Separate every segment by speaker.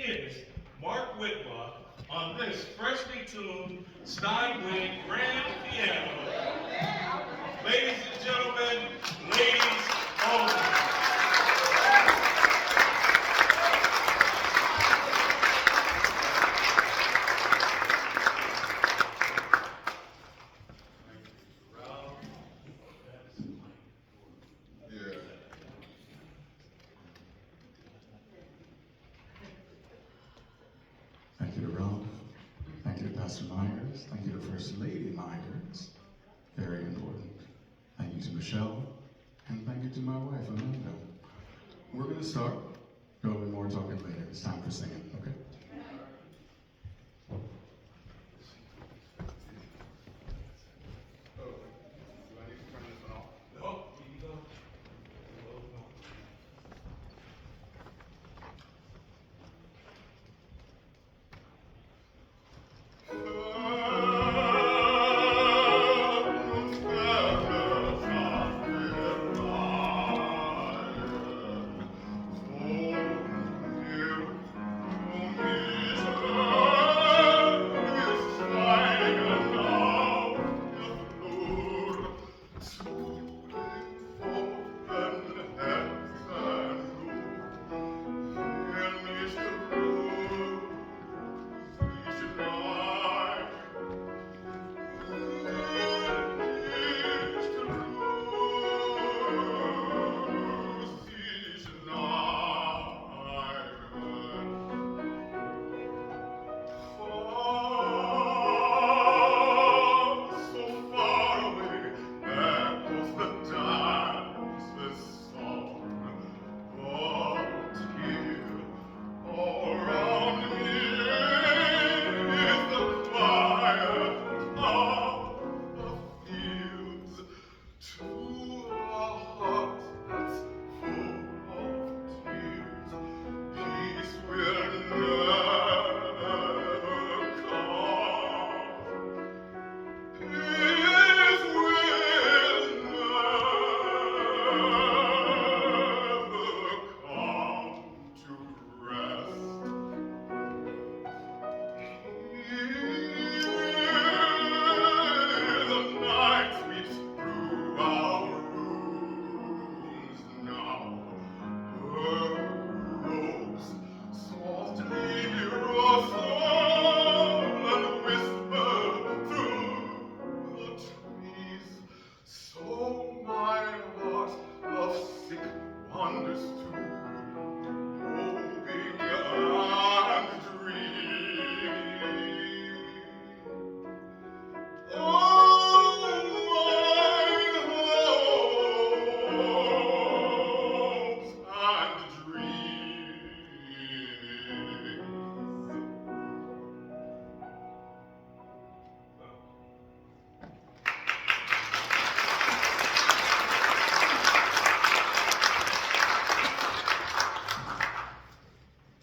Speaker 1: pianist Mark Whitlock on this freshly tuned Steinway grand piano. Ladies and gentlemen, ladies only.
Speaker 2: Thank you to Ralph. Thank you to Pastor Myers. Thank you to First Lady Myers. Very important. Thank you to Michelle. And thank you to my wife, Amanda. We're going to start. There'll be more talking later. It's time for singing, okay?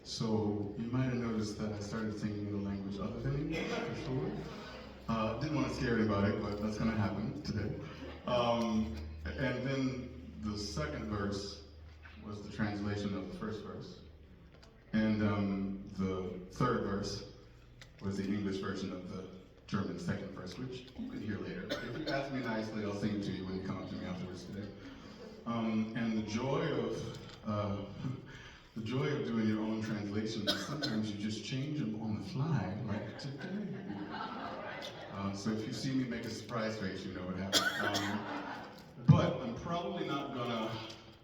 Speaker 2: So you might have noticed that I started singing in a language other than English, for sure. Didn't want to scare anybody, but that's going to happen today. And then the second verse was the translation of the first verse. And the third verse was the English version of the German second verse, which you can hear later. If you ask me nicely, I'll sing it to you when you come up to me afterwards today. And the joy of doing your own translations is sometimes you just change them on the fly, like today. So if you see me make a surprise face, you know what happened. But I'm probably not gonna,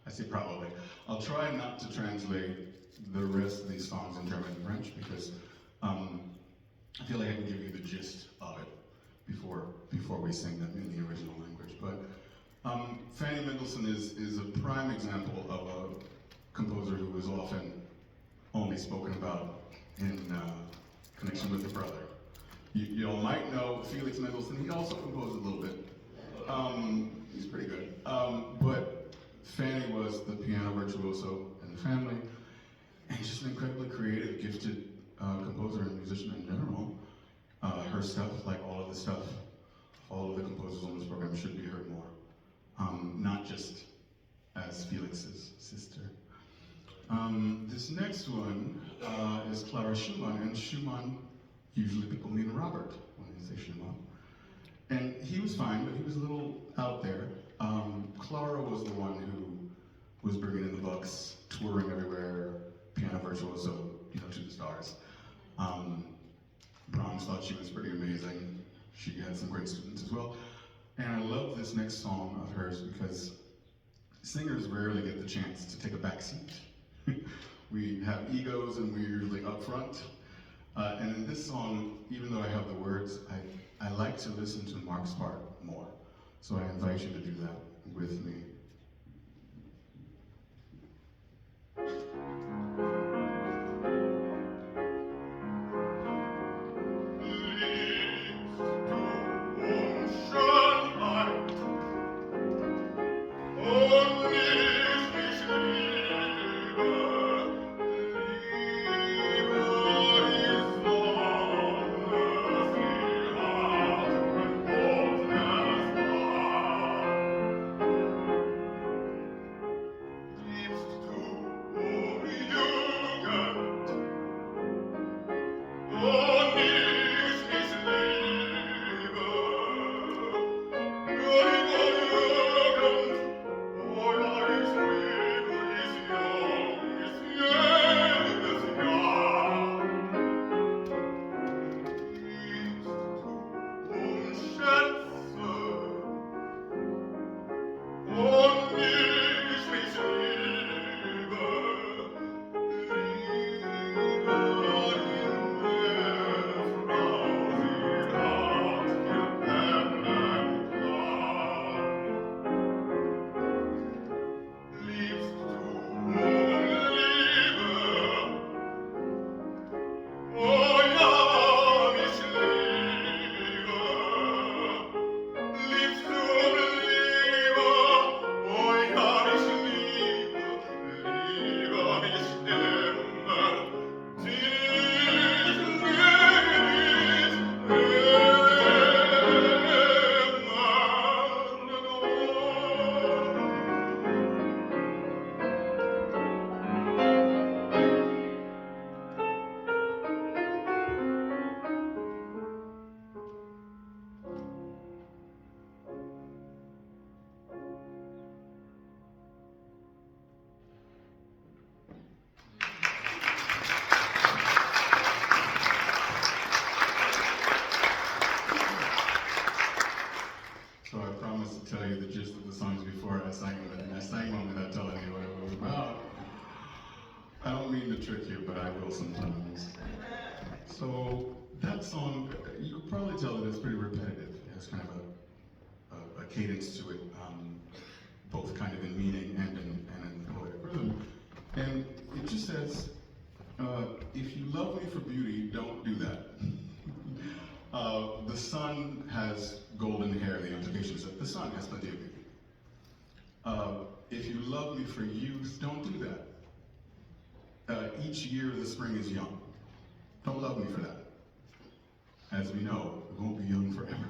Speaker 2: I say probably, I'll try not to translate the rest of these songs in German and French because I feel like I can give you the gist of it before we sing them in the original language. But Fanny Mendelssohn is a prime example of a composer who is often only spoken about in connection with the brother. You all might know Felix Mendelssohn. He also composed a little bit. He's pretty good. But Fanny was the piano virtuoso in the family, and just an incredibly creative, gifted composer and musician in general. Her stuff, like all of the stuff, all of the composers on this program should be heard more. Not just as Felix's sister. This next one is Clara Schumann, and Schumann, usually people mean Robert when they say Schumann. And he was fine, but he was a little out there. Clara was the one who was bringing in the bucks, touring everywhere, piano virtuoso, to the stars. Brahms thought she was pretty amazing. She had some great students as well. And I love this next song of hers because singers rarely get the chance to take a back seat. We have egos and we're usually up front. And in this song, even though I have the words, I like to listen to Mark's part more. So I invite you to do that with me. So I promised to tell you the gist of the songs before I sang them, and I sang one without telling you what it was about. I don't mean to trick you, but I will sometimes. So that song, you could probably tell that it's pretty repetitive. It has kind of a cadence to it, both kind of in meaning and in poetic rhythm. And it just says, if you love me for beauty, don't do that. The sun has golden hair, the implication is that the sun has plenty of beauty. If you love me for youth, don't do that. Each year the spring is young. Don't love me for that. As we know, we won't be young forever.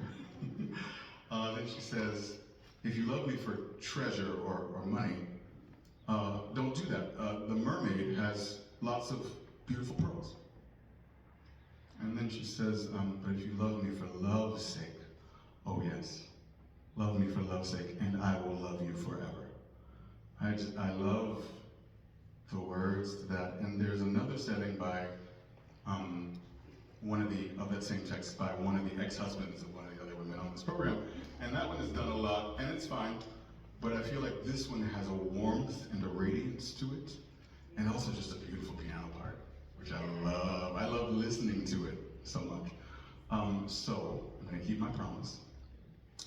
Speaker 2: Then she says, if you love me for treasure or money, don't do that. The mermaid has lots of beautiful pearls. And then she says, but if you love me for love's sake, oh yes, love me for love's sake, and I will love you forever. I love the words to that. And there's another setting by of that same text by one of the ex-husbands of one of the other women on this program. And that one is done a lot, and it's fine. But I feel like this one has a warmth and a radiance to it, and also just a beautiful piano part, which I love. I love listening to it so much. So I'm gonna keep my promise.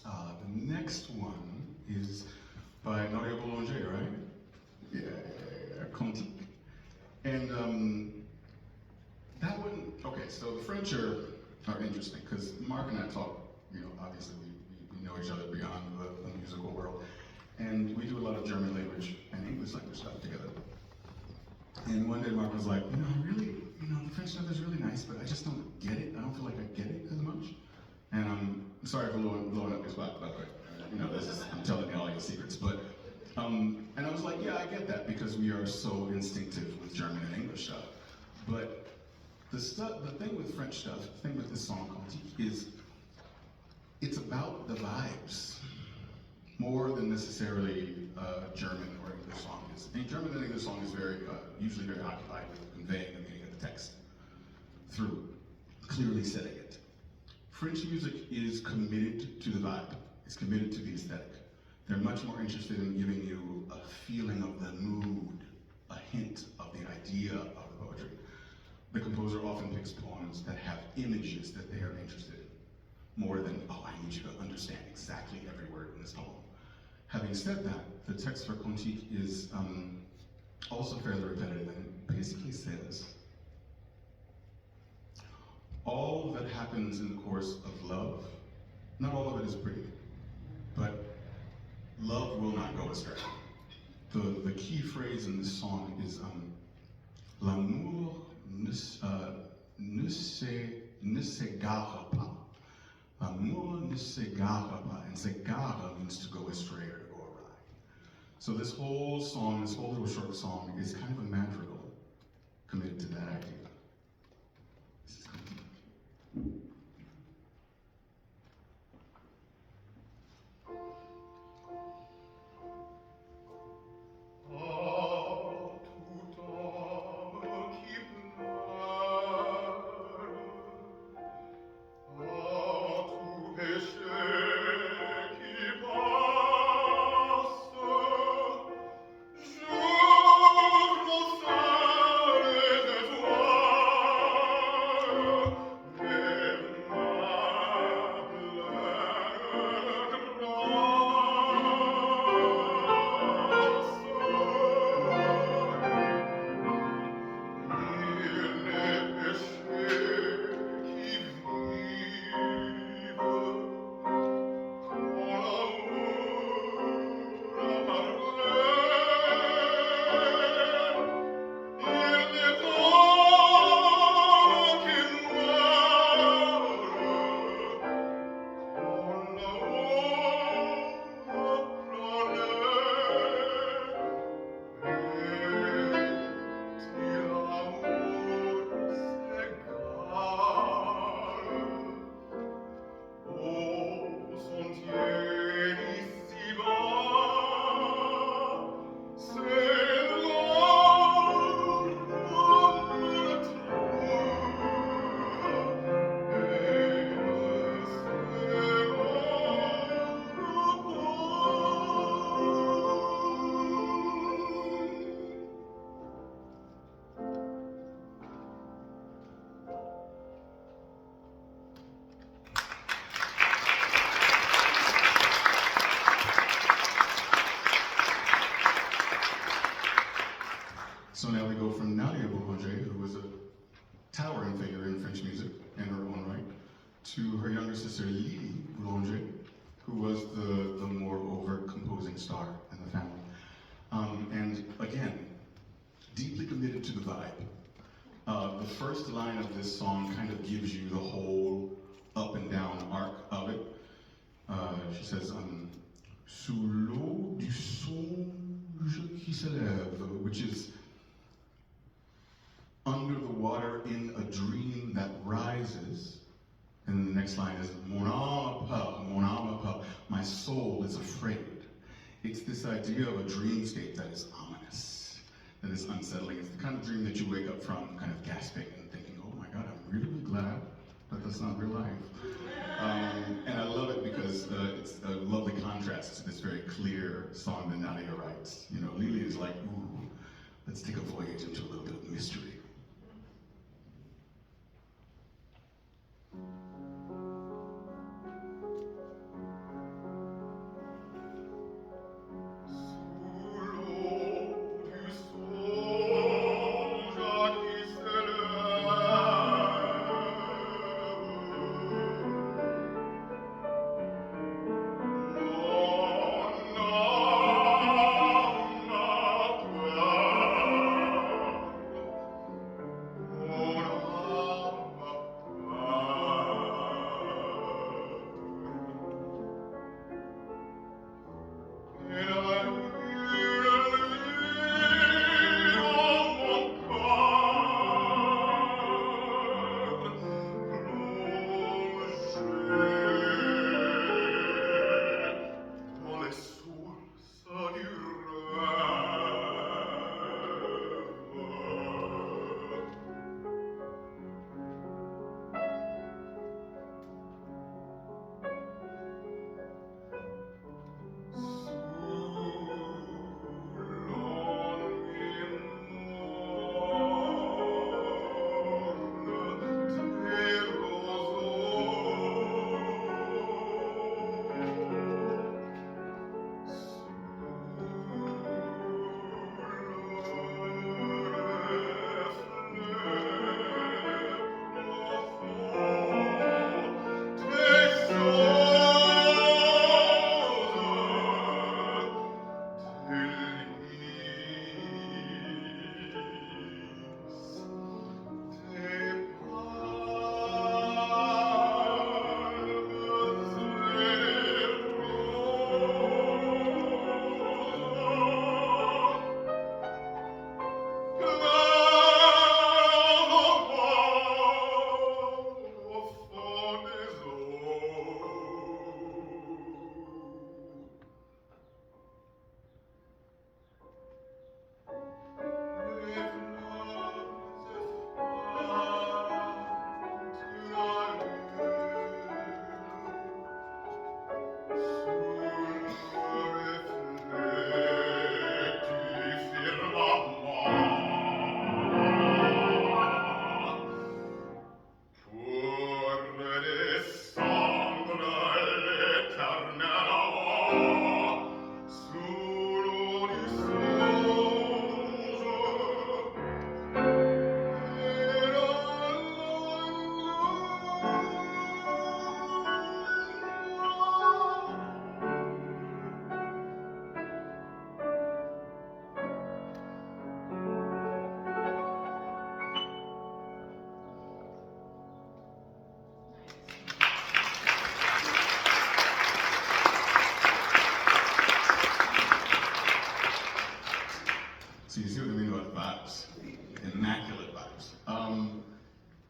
Speaker 2: The next one is by Nadia Boulanger, right? Yeah, Conti. And that one, okay, so the French are interesting, because Mark and I talk, obviously we know each other beyond the musical world. And we do a lot of German language and English language stuff together. And one day Mark was like, really, the French stuff is really nice, but I just don't get it. I don't feel like I get it as much. And I'm sorry for blowing up your spot, by the way. I'm telling you all your secrets. But, and I was like, yeah, I get that, because we are so instinctive with German and English stuff. But the thing with French stuff, the thing with this song Cantique is it's about the vibes more than necessarily German or English song is. In German and English song is usually very occupied with conveying the meaning of the text through clearly setting it. French music is committed to the vibe. It's committed to the aesthetic. They're much more interested in giving you a feeling of the mood, a hint of the idea of the poetry. The composer often picks poems that have images that they are interested in, more than, oh, I need you to understand exactly every word in this poem. Having said that, the text for Cantique is also fairly repetitive, and it basically says, all that happens in the course of love, not all of it is pretty, but love will not go astray. The key phrase in this song is l'amour ne s'égare pas. L'amour ne s'égare pas, and s'égare means to go astray or to go awry. So this whole song, this whole little short song, is kind of a madrigal committed to that idea. This is Cantique. So now we go from Nadia Boulanger, who was a towering figure in French music in her own right, to her younger sister Lily Boulanger, who was the more overt composing star in the family. And again, deeply committed to the vibe. The first line of this song kind of gives you the whole up and down arc of it. She says, sous l'eau du songe qui s'élève, which is under the water in a dream that rises. And the next line is, mon âme a peur, mon âme a peur. My soul is afraid. It's this idea of a dreamscape that is ominous, that is unsettling. It's the kind of dream that you wake up from kind of gasping and thinking, oh my God, I'm really glad that that's not real life. And I love it because it's a lovely contrast to this very clear song that Nadia writes. You know, Lily is like, ooh, let's take a voyage into a little bit of mystery.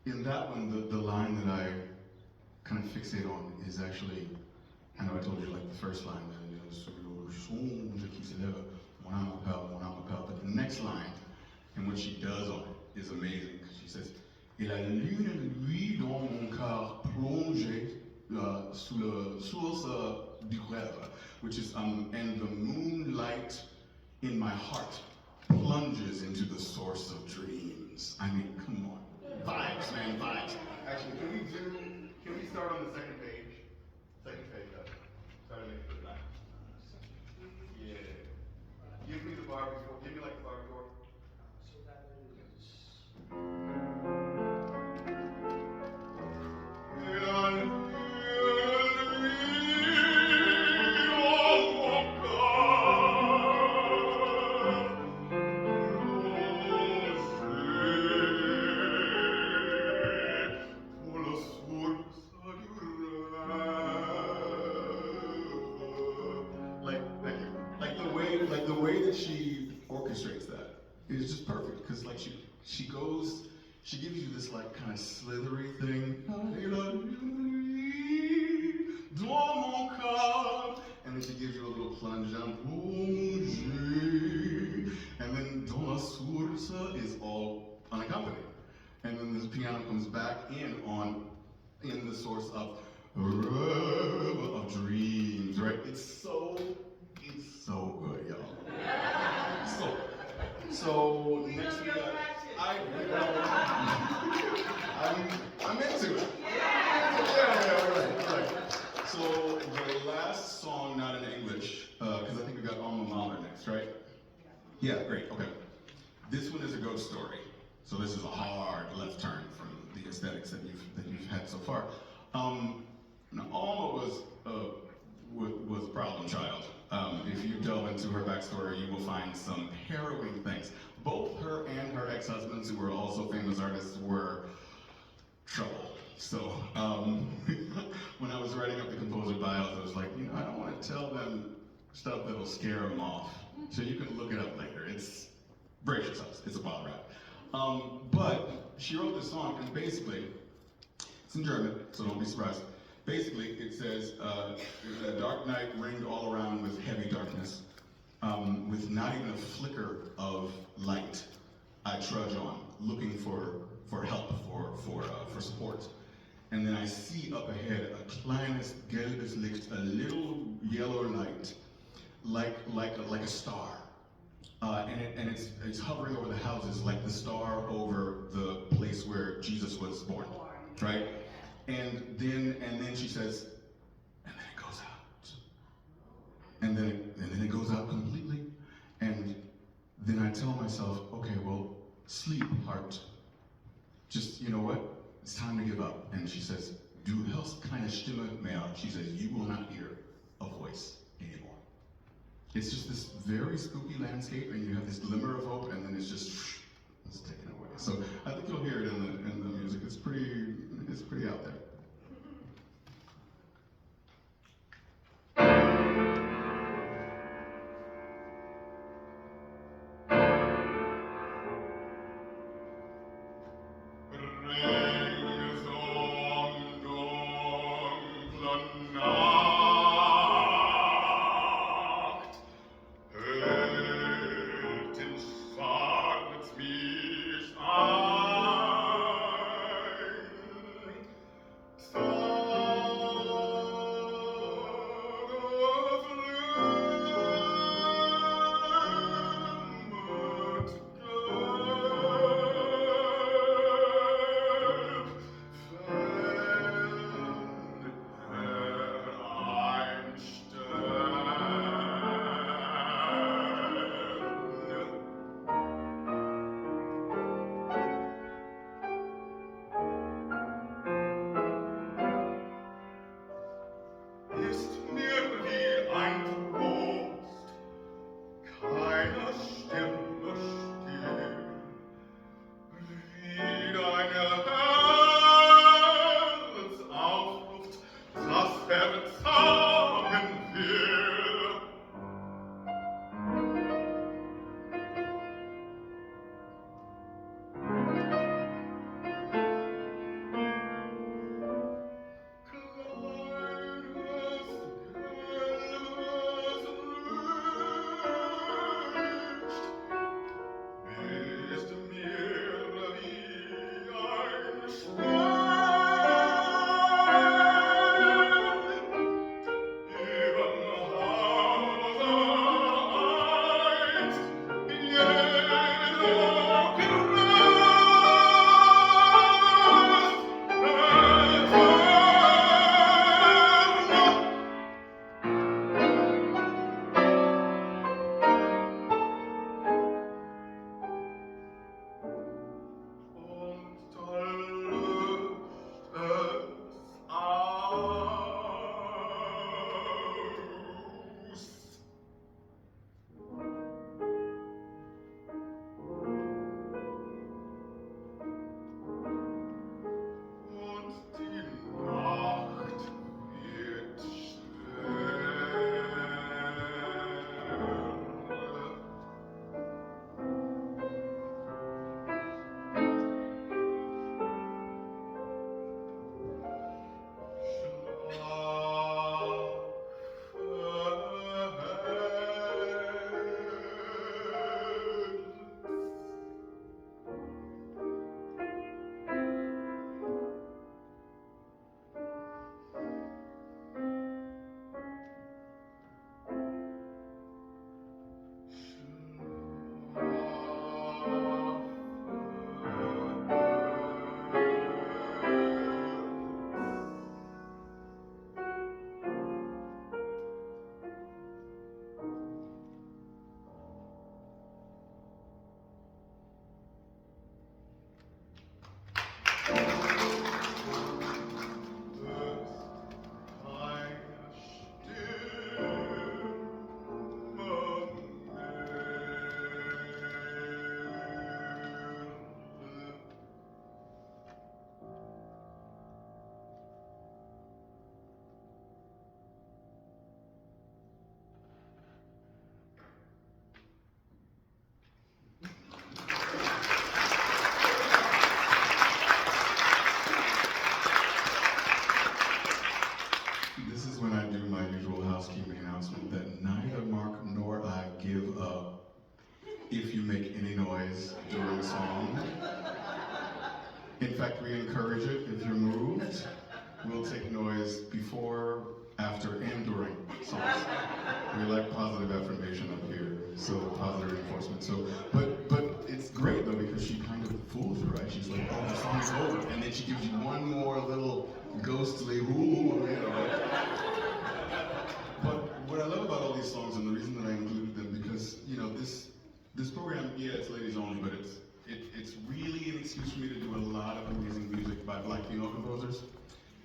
Speaker 2: in that one, the line that I kind of fixate on is actually, I know I told you like the first line, but the next line, and what she does on it is amazing. She says, et la lune luit dans mon cœur plongé sous la source du rêve, which is, and the moonlight in my heart plunges into the source of dreams. I mean, come on. Vibes, man, vibes. Actually, can we start on the second page? Second page, start to make it back. Yeah. Give me the bar before, give me like the bar before. So that like the way that she orchestrates that is just perfect because like she gives you this like kind of slithery thing, and then she gives you a little plunge down, and then dans la source is all unaccompanied, and then this piano comes back in the source of dreams, right? It's so good, y'all. So next we got, I'm into it. Yeah, right. So the last song, not in English, because I think we got Alma Mahler next, right? Yeah, great, okay. This one is a ghost story. So this is a hard left turn from the aesthetics that you've had so far. Now Alma was a problem child. If you delve into her backstory, you will find some harrowing things. Both her and her ex-husbands, who were also famous artists, were trouble. So when I was writing up the composer bios, I was like, I don't want to tell them stuff that'll scare them off. So you can look it up later. Brace yourselves, it's a wild ride. But she wrote this song, and basically, it's in German, so don't be surprised. Basically, it says, a dark night ringed all around with heavy darkness, with not even a flicker of light. I trudge on, looking for help, for support. And then I see up ahead a kleines gelbes Licht, a little yellow light, like a star. And it's hovering over the houses like the star over the place where Jesus was born, right? And then she says, and then it goes out. And then it goes out completely. And then I tell myself, okay, well, sleep, heart. Just, you know what? It's time to give up. And she says, du hörst keine Stimme mehr. She says, you will not hear a voice anymore. It's just this very spooky landscape, and you have this glimmer of hope, and then it's taken away. So I think you'll hear it in the music. It's pretty out there.
Speaker 1: Nacht, hält in Schwarz mich an. Mein Herz
Speaker 2: In fact, we encourage it. If you're moved, we'll take noise before, after, and during songs. We like positive affirmation up here, so positive reinforcement. So, but it's great though because she kind of fools you, right? She's like, oh, the song's over, and then she gives you one more little ghostly ooh, you know. Right? But what I love about all these songs, and the reason that I included them, because you know this program, yeah, it's ladies only, but it's really an excuse for me to do a lot of amazing music by Black female composers.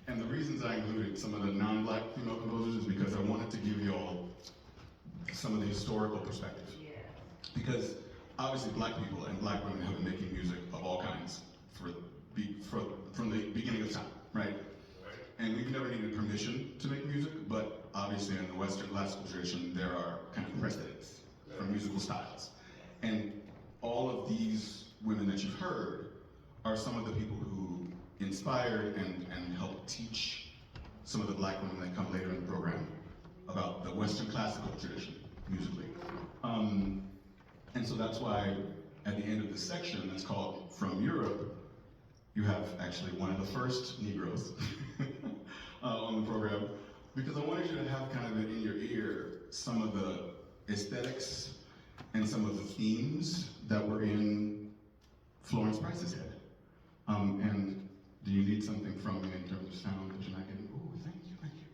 Speaker 2: And the reasons I included some of the non-Black female composers is because I wanted to give you all some of the historical perspective. Yeah. Because obviously Black people and Black women have been making music of all kinds from the beginning of time, right? And we've never needed permission to make music, but obviously in the Western classical tradition, there are kind of precedents for musical styles. And all of these women that you've heard are some of the people who inspired and helped teach some of the Black women that come later in the program about the Western classical tradition, musically. And so that's why at the end of this section that's called From Europe, you have actually one of the first Negroes on the program, because I wanted you to have kind of in your ear some of the aesthetics and some of the themes that were in Florence Price's head. And do you need something from me in terms of sound that you're not getting? Oh, thank you.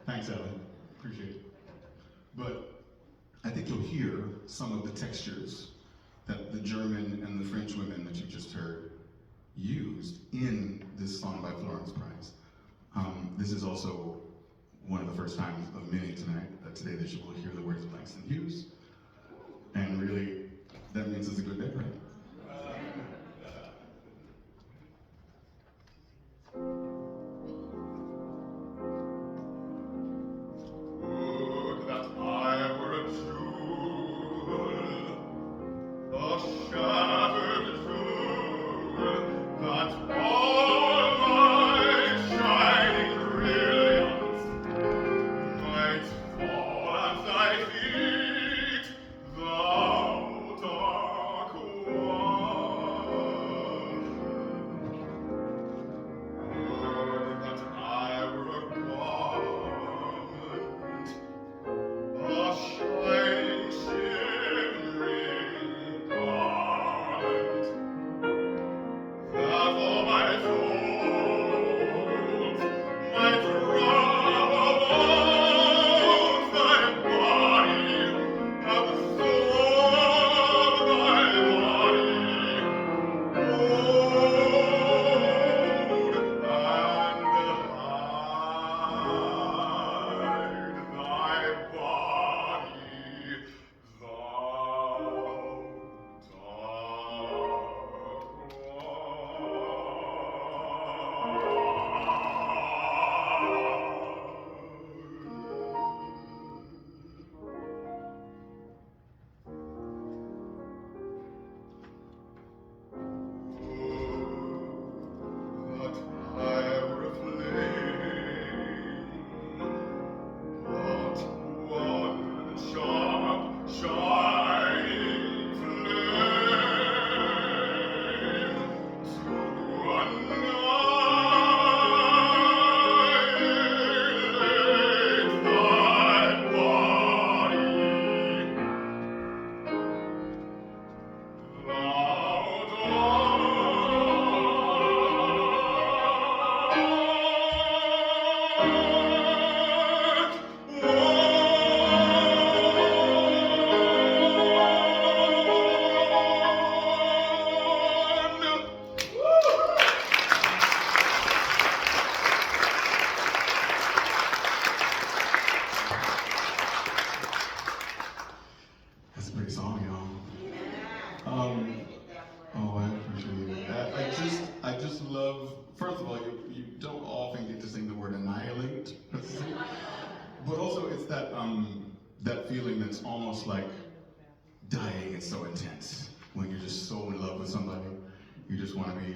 Speaker 2: Thanks, Ellen, appreciate it. But I think you'll hear some of the textures that the German and the French women that you just heard used in this song by Florence Price. This is also one of the first times of many today that you will hear the words Langston Hughes. And really, that means it's a good day, right? First of all, you don't often get to sing the word annihilate, but also it's that that feeling that's almost like dying. It's so intense when you're just so in love with somebody. You just want to be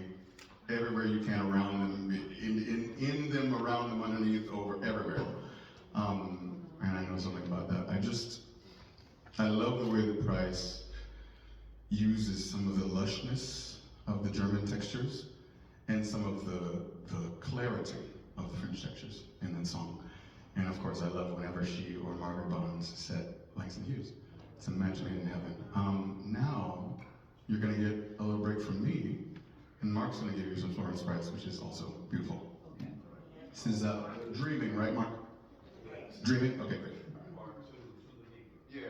Speaker 2: everywhere you can around them, in them, around them, underneath, over, everywhere. And I know something about that. I love the way that Price uses some of the lushness of the German textures and some of the clarity of the French textures in that song. And of course, I love whenever she or Margaret Bonds said Langston Hughes. It's a match made in heaven. Now, you're gonna get a little break from me, and Mark's gonna give you some Florence Price, which is also beautiful. This is Dreaming, right, Mark? Dreaming? Okay, great. Yeah.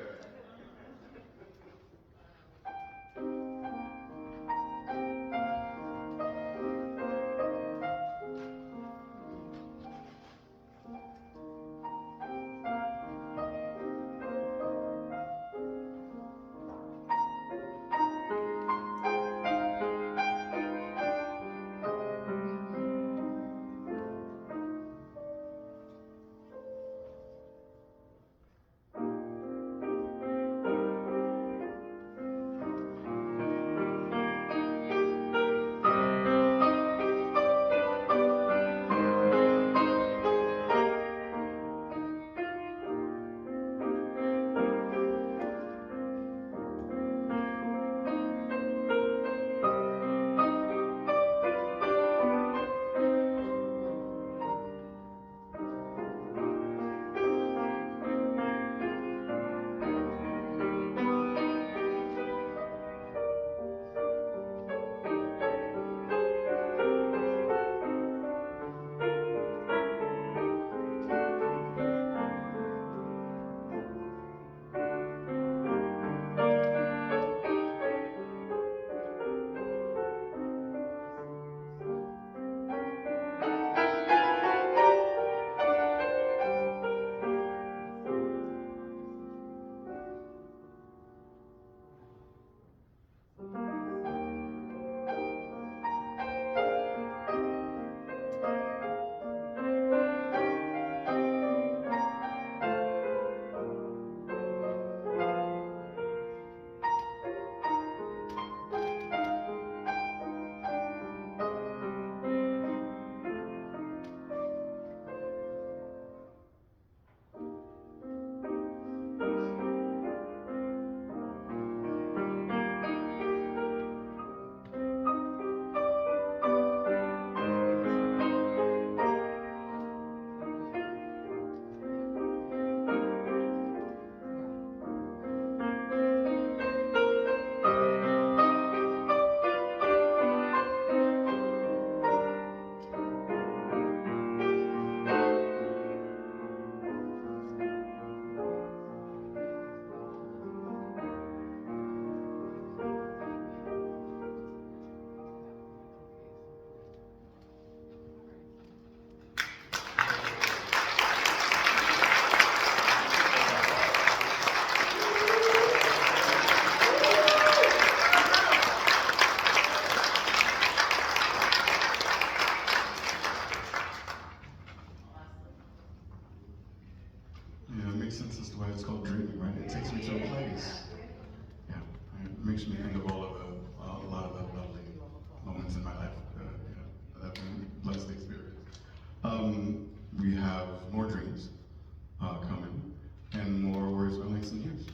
Speaker 2: Yeah, it makes sense as to why it's called dreaming, right? It takes me to a place. Yeah, it makes me think of all of a lot of the lovely moments in my life that I've been blessed to experience. We have more dreams coming, and more words by Langston Hughes.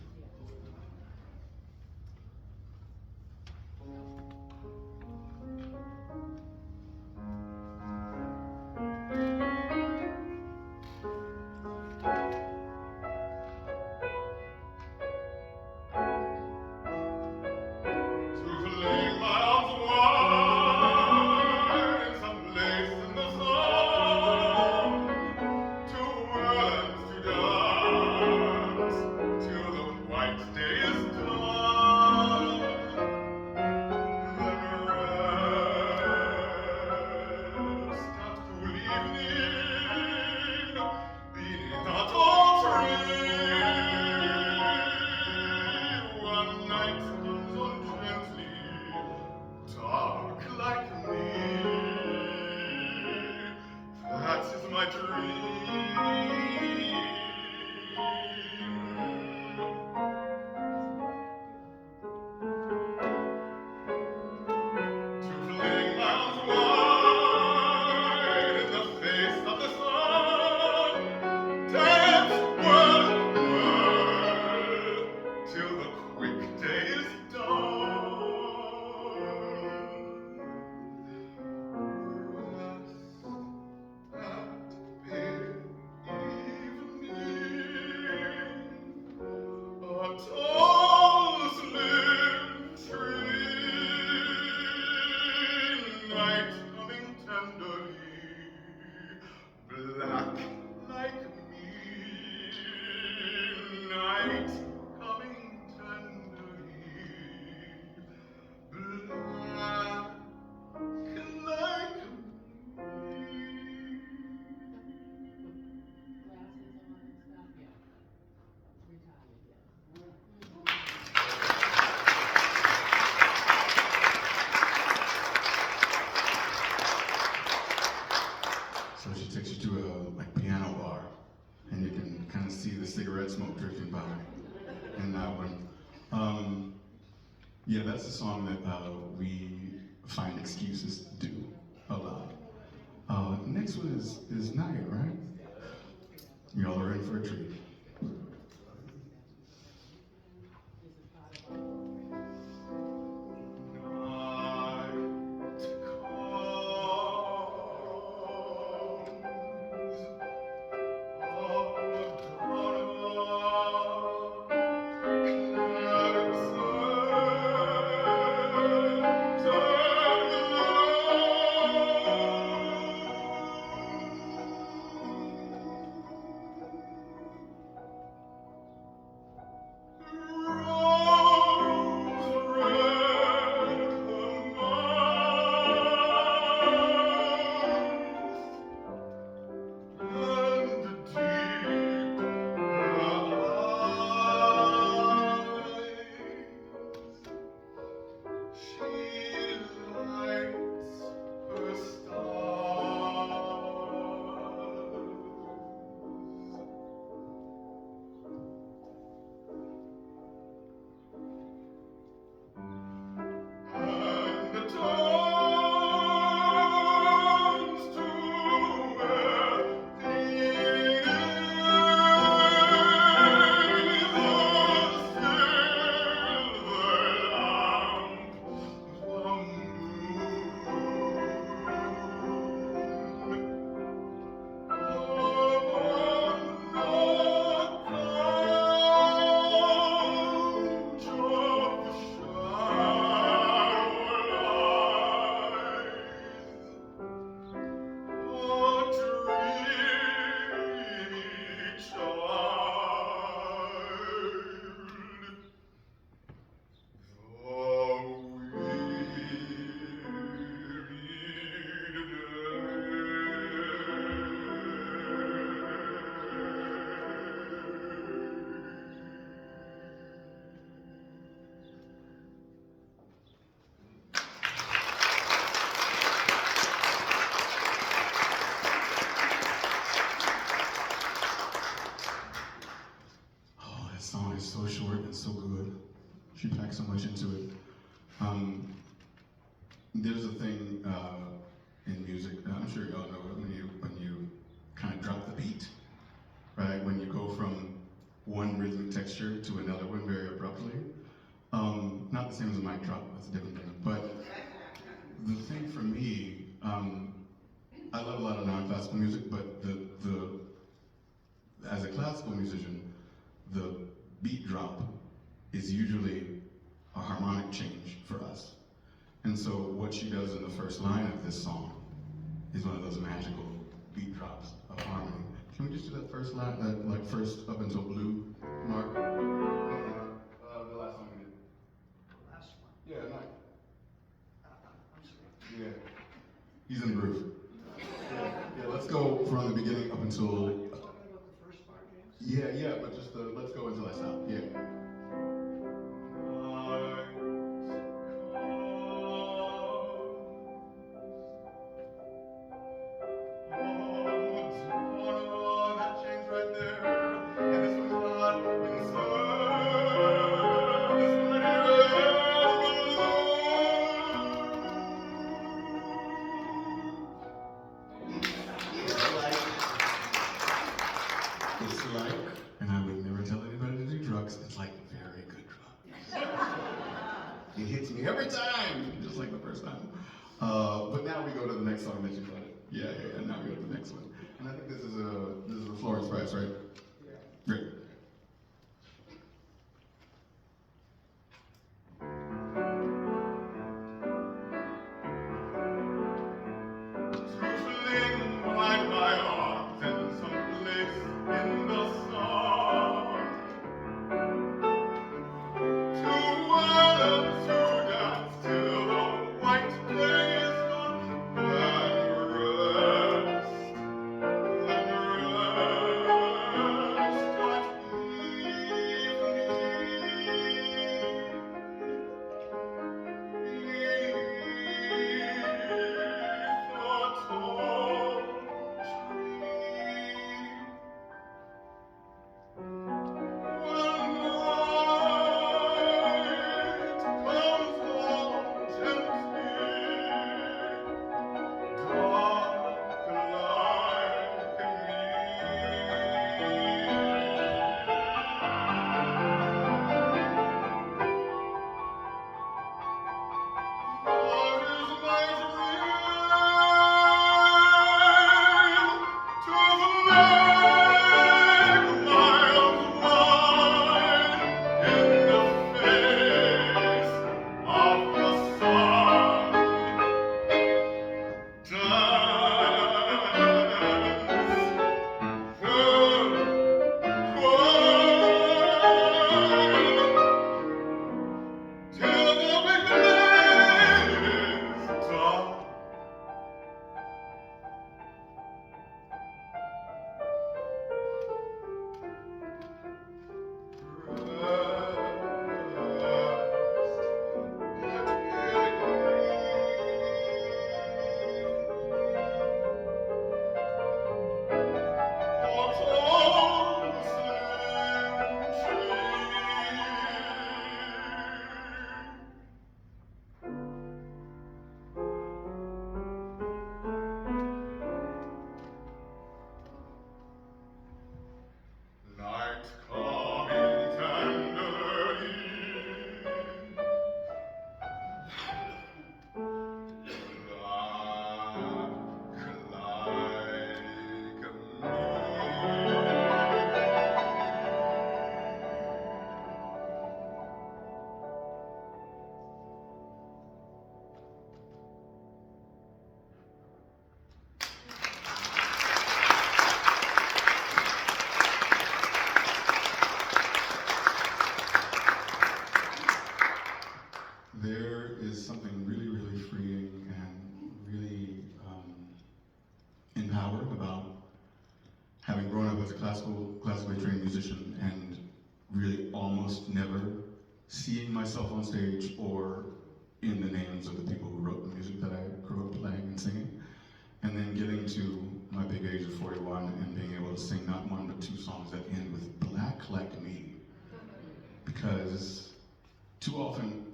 Speaker 2: To fling my arms wide in some place in the sun, to whirl and to dance till the white day is done, then rest at cool evening beneath a tall tree. One night comes on gently, dark like me. That is my dream. To fling my arms wide in the face of the sun, dance, whirl, whirl, till the quick day is done. to a like piano bar, and you can kind of see the cigarette smoke drifting by in that one. Yeah, that's a song that we find excuses to do a lot. Next one is Night, right? Y'all are in for a treat. Song is so short and so good. She packs so much into it. There's a thing in music, and I'm sure y'all know it, when you kind of drop the beat, right? When you go from one rhythmic texture to another one very abruptly. Not the same as a mic drop, that's a different thing. But the thing for me, I love a lot of non-classical music, but as a classical musician, the beat drop is usually a harmonic change for us. And so what she does in the first line of this song is one of those magical beat drops of harmony. Can we just do that first line, that like first up until blue, Mark? The last song we did.
Speaker 3: The last one.
Speaker 2: Yeah, Night.
Speaker 3: I'm sorry.
Speaker 2: Yeah. He's in the groove. Yeah, let's go from the beginning up until.
Speaker 3: You're talking about the first part, James?
Speaker 2: Yeah, but just let's go until I stop. Yeah. It's like, and I would never tell anybody to do drugs, it's like very good drugs. It hits me every time, just like the first time. But now we go to the next song that you played. Yeah, and now we go to the next one. And I think this is a Florence Price, right?
Speaker 3: Yeah.
Speaker 2: Great. classically trained musician and really almost never seeing myself on stage or in the names of the people who wrote the music that I grew up playing and singing. And then getting to my big age of 41 and being able to sing not one but 2 songs that end with "Black Like Me." Because too often,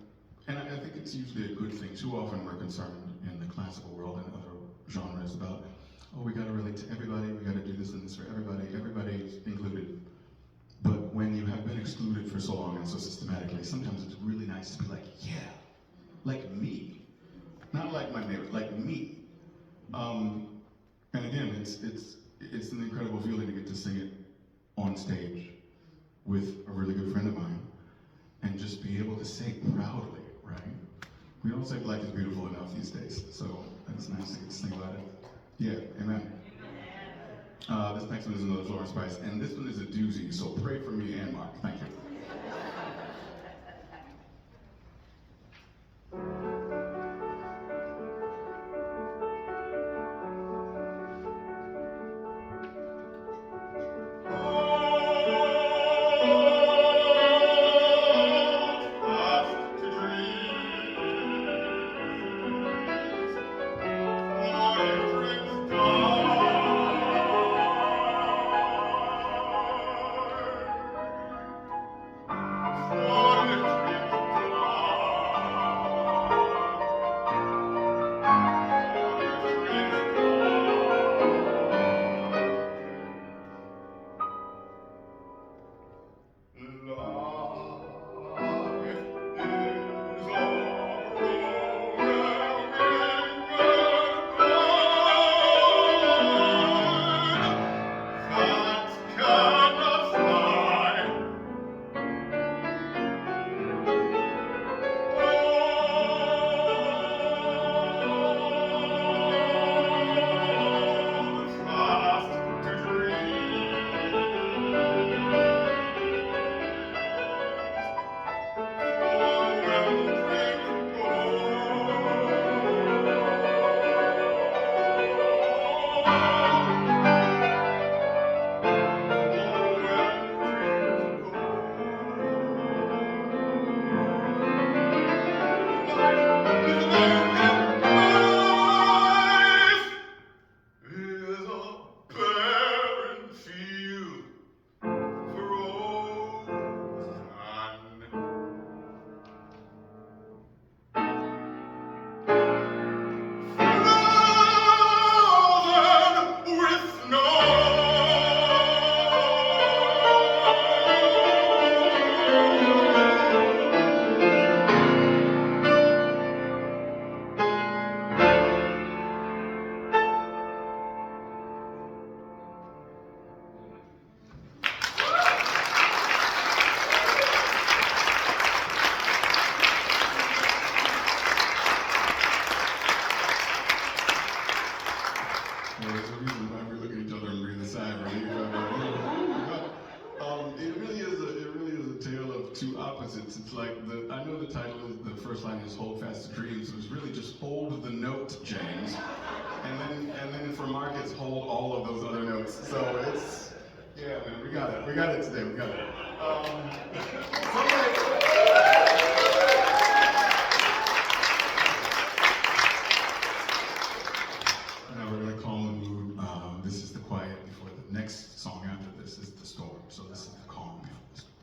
Speaker 2: and I think it's usually a good thing, too often we're concerned in the classical world and other genres about, oh, we gotta relate to everybody, we gotta do this and this for everybody, everybody's included. But when you have been excluded for so long and so systematically, sometimes it's really nice to be like, yeah, like me. Not like my neighbor, like me. And again, it's an incredible feeling to get to sing it on stage with a really good friend of mine and just be able to say proudly, right? We don't say black is beautiful enough these days, so it's nice to get to sing about it. Yeah, amen. This next one is another Florence Price, and this one is a doozy, so pray for me and Mark. Thank you. There's a reason why we look at each other and breathe a sigh of relief. It really is a tale of 2 opposites. It's like I know the title is, the first line is "Hold Fast to Dreams." It was really just hold the note, James, and then for Mark it's hold all of those other notes. So it's man, we got it today. We got it. Now we're going to calm the mood. This is the quiet before the next song after this is the storm. So this is the calm before the storm.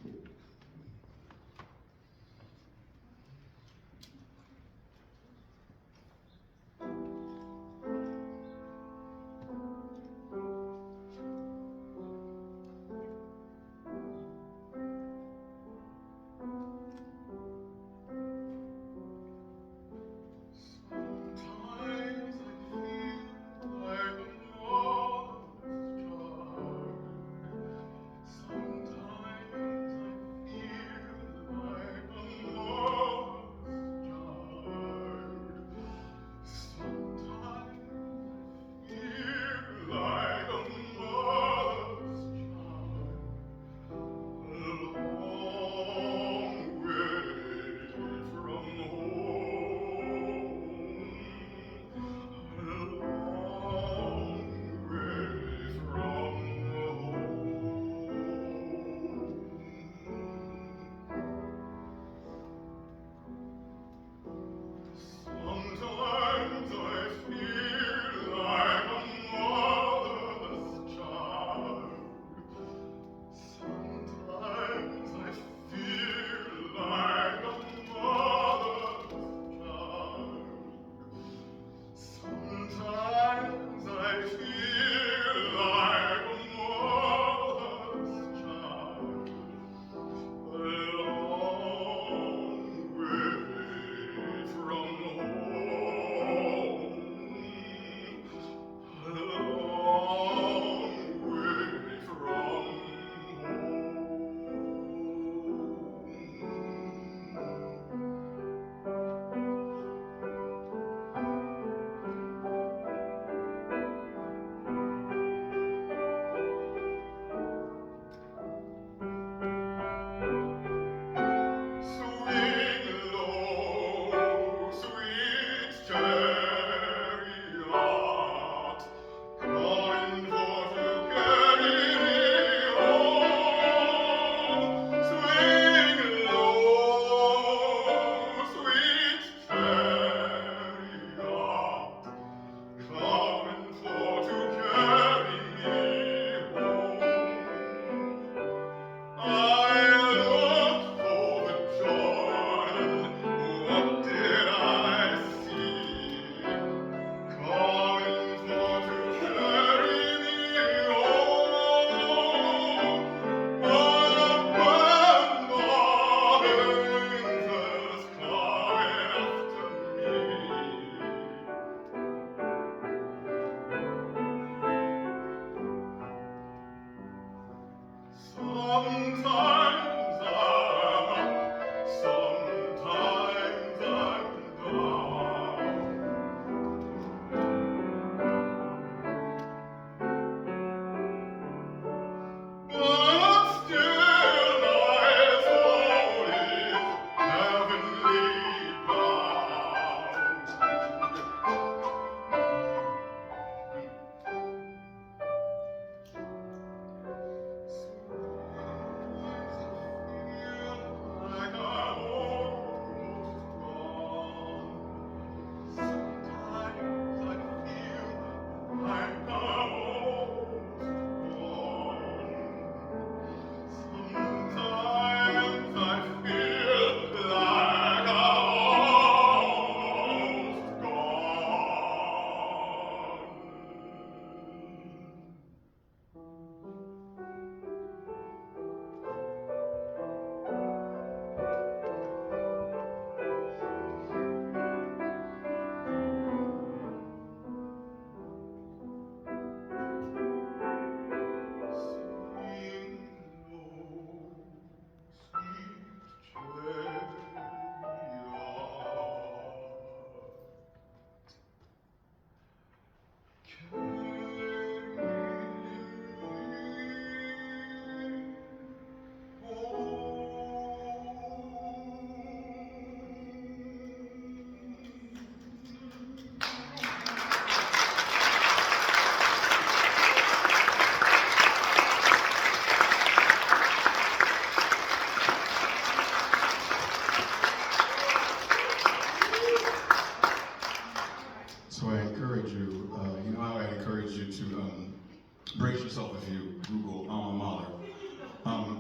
Speaker 2: you to brace yourself if you Google alma mater.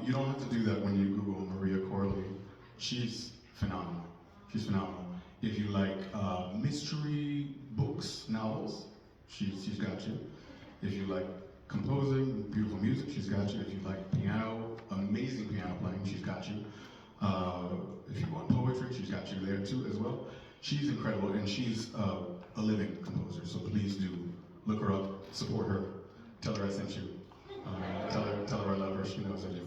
Speaker 2: You don't have to do that when you Google Maria Corley. She's phenomenal. She's phenomenal. If you like mystery books, novels, she's got you. If you like composing, beautiful music, she's got you. If you like piano, amazing piano playing, she's got you. If you want poetry, she's got you there too as well. She's incredible, and she's a living composer, so please do look her up, support her, tell her I sent you. Tell her I love her, she knows I do.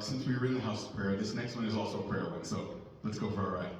Speaker 2: Since we were in the house of prayer, this next one is also a prayer one, so let's go for a ride.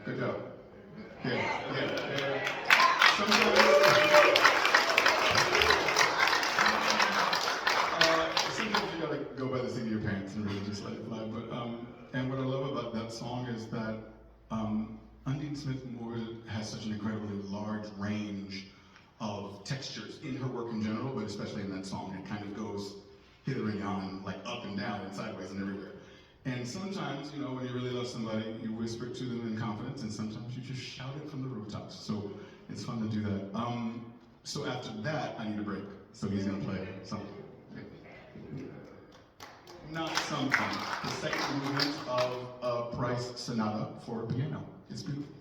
Speaker 2: Good job. Yeah. Sometimes you gotta go by the seat of your pants and really just let it fly. But and what I love about that song is that Undine Smith Moore has such an incredibly large range of textures in her work in general, but especially in that song. It kind of goes hither and yon, like up and down and sideways and everywhere. And sometimes, you know, when you really love somebody, you whisper it to them in confidence, and sometimes you just shout it from the rooftops. So it's fun to do that. So after that, I need a break. So he's gonna play something. Not something. The second movement of a Price Sonata for piano. It's beautiful.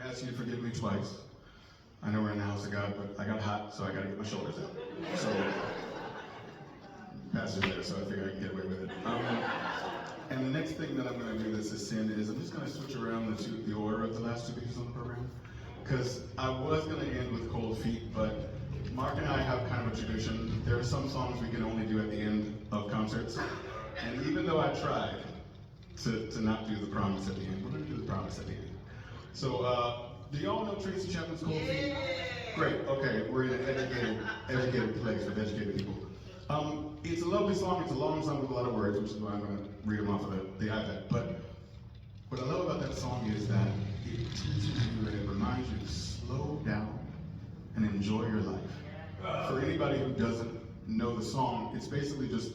Speaker 2: I ask you to forgive me twice. I know we're in the house of God, but I got hot, so I gotta get my shoulders out. So, Pastor's there, so I figure I can get away with it. And the next thing that I'm gonna do that's a sin is I'm just gonna switch around the order of the last two pieces on the program. Because I was gonna end with Cold Feet, but Mark and I have kind of a tradition. There are some songs we can only do at the end of concerts. And even though I tried to not do the promise at the end, we're gonna do the promise at the end. So, do y'all know Tracy Chapman's Cold Feet? Great, okay, we're in an educated place with educated people. It's a lovely song, it's a long song with a lot of words, which is why I'm gonna read them off of the iPad. But what I love about that song is that it teaches you and it reminds you to slow down and enjoy your life. For anybody who doesn't know the song, it's basically just,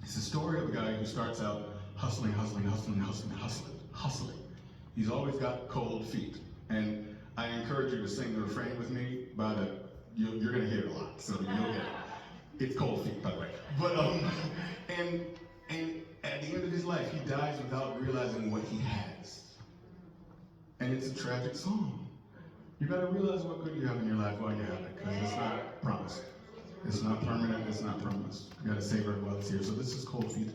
Speaker 2: it's the story of a guy who starts out hustling. He's always got cold feet. And I encourage you to sing the refrain with me you're gonna hear it a lot, so you'll get it. It's Cold Feet, by the way. But, and at the end of his life, he dies without realizing what he has. And it's a tragic song. You gotta realize what good you have in your life while you have it, because it's not promised. It's not permanent, it's not promised. You gotta savor it while it's here. So this is Cold Feet.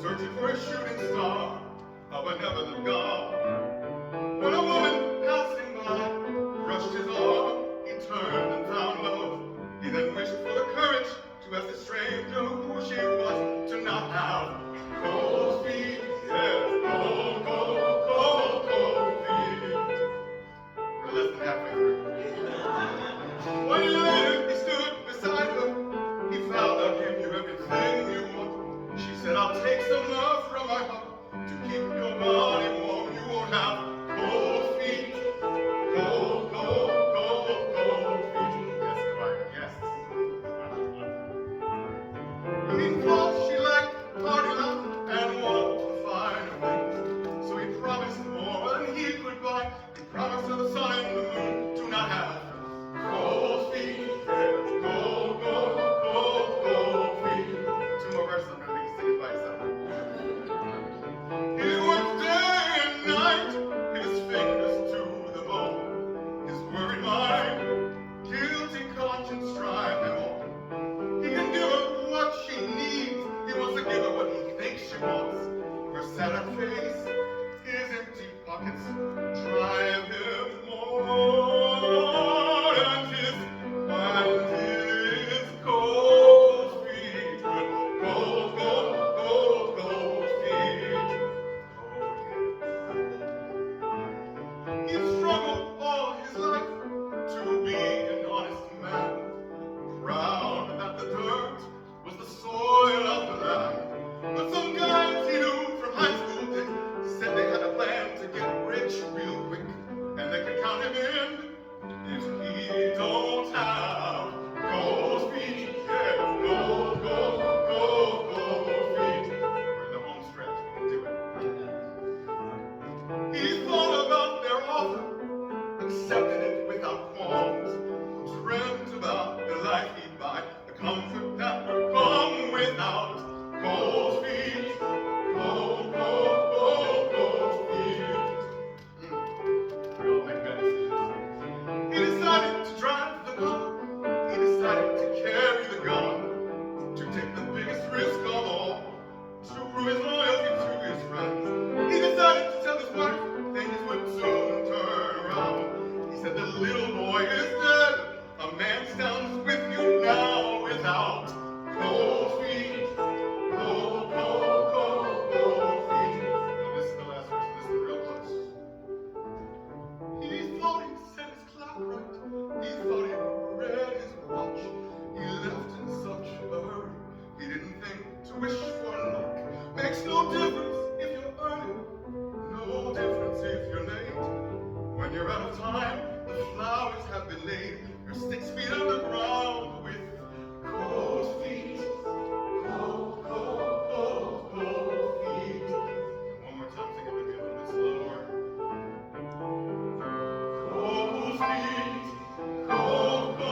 Speaker 4: Searching for a shooting star of a heaven of God.
Speaker 2: buckets, drive him more, and his cold feet will cold feet. He struggled all his life to be an honest man, proud that the dirt was the soil of the land. But some guys he knew from high school, they said they had a plan to get rich real quick, and they could count him in if he don't have cold feet. Yeah, cold feet. We're in the home stretch, we can do it. He thought about their offer, accepted it without qualms, dreamt about the life he'd buy, the comfort that would come without cold feet. Cold feet. We all make bad decisions. He decided to drive the car. He decided to carry the gun, to take the biggest risk of all, to prove his loyalty to his friends. He decided to tell his wife things would soon turn around. He said, the little boy is dead. A man stands with you now without cold feet. Cold feet. Now this is the last verse. Listen real close. He thought he set his clock right. He thought he read his watch. He left in such a hurry. He didn't think to wish for luck. Makes no difference if you're early, no difference if you're late. When you're out of time, the flowers have been laid. You're 6 feet underground with cold feet. Cold feet. And one more time, sing it with me a little bit slower. Cold feet. Cold feet.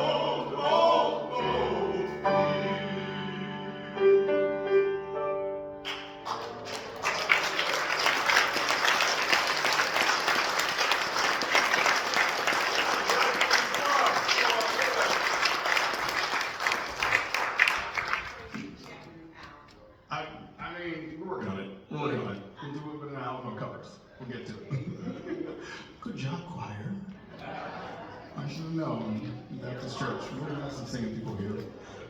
Speaker 2: I mean, we're working on it. We'll do it with an album of covers. We'll get to it. Good job, choir. I should have known. Baptist Church. We really have some singing people here.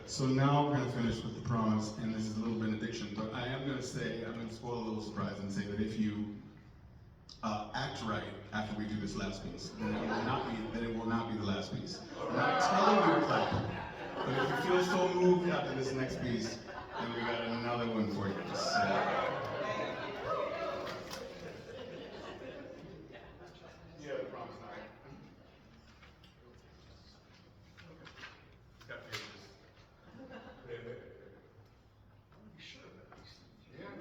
Speaker 2: So now we're going to finish with the promise, and this is a little benediction, but I am going to say, I'm going to spoil a little surprise and say that if you act right after we do this last piece, then it will not be the last piece. I'm not telling you to clap, but if you feel so moved after this next piece, then we got another one for you. So. Yeah, the promise night. It's got pages. You should have at least. Yeah.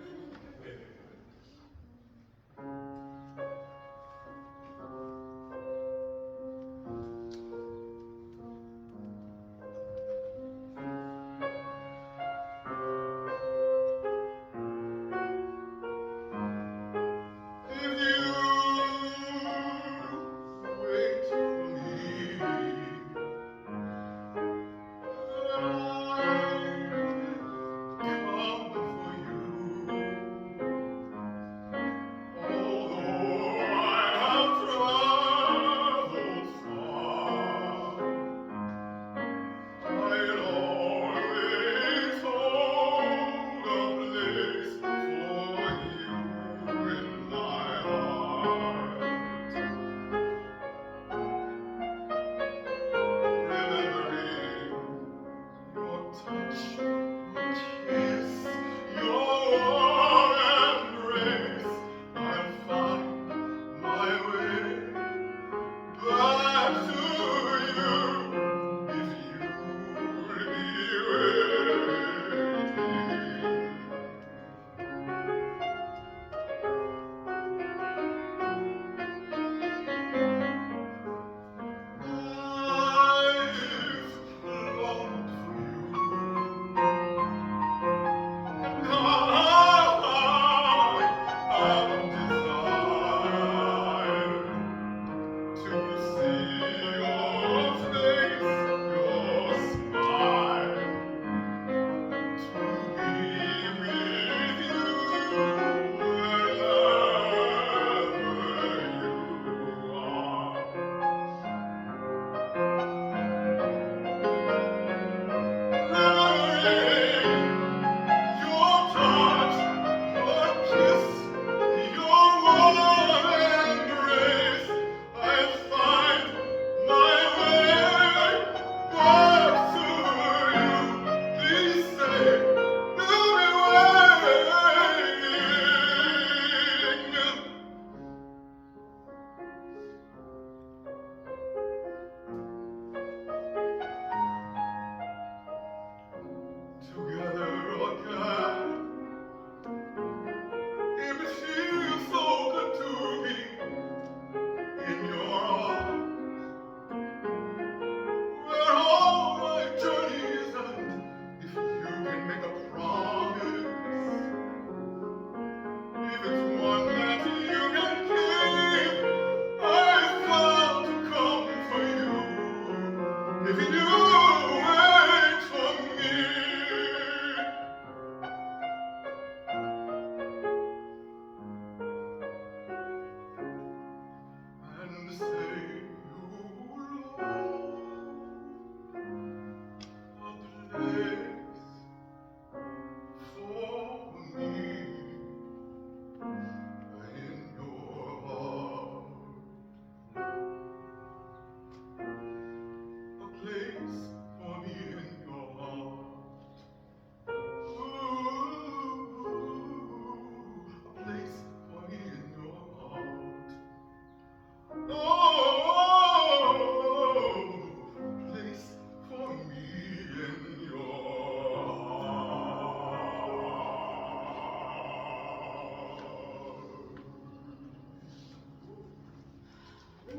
Speaker 2: I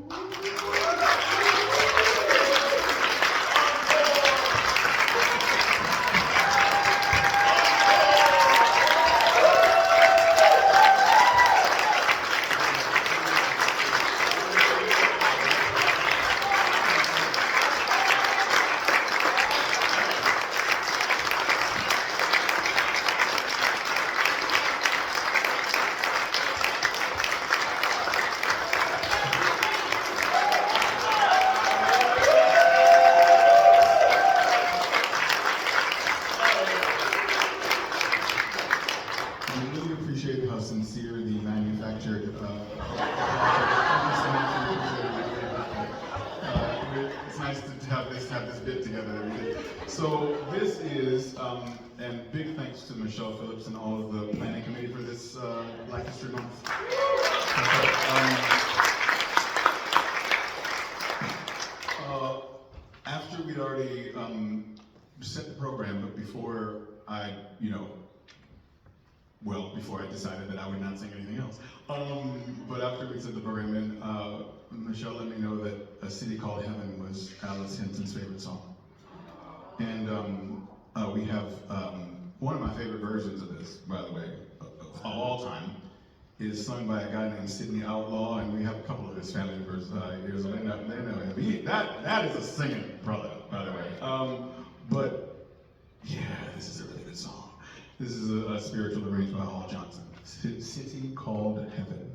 Speaker 2: really appreciate how sincere the manufactured it's nice to have this bit together that we did. So this is, and big thanks to Michelle Phillips and all of the planning committee for this Black History Month. After we'd already set the program, but before I, before I decided that I would not sing anything else. But after we set the program in, Michelle let me know that A City Called Heaven was Alice Hinton's favorite song. And we have one of my favorite versions of this, by the way, of all time, is sung by a guy named Sidney Outlaw, and we have a couple of his family members here, so they know him. That is a singing brother, by the way. But yeah, this is a really good song. This is a spiritual arrangement by Hall Johnson. City Called Heaven.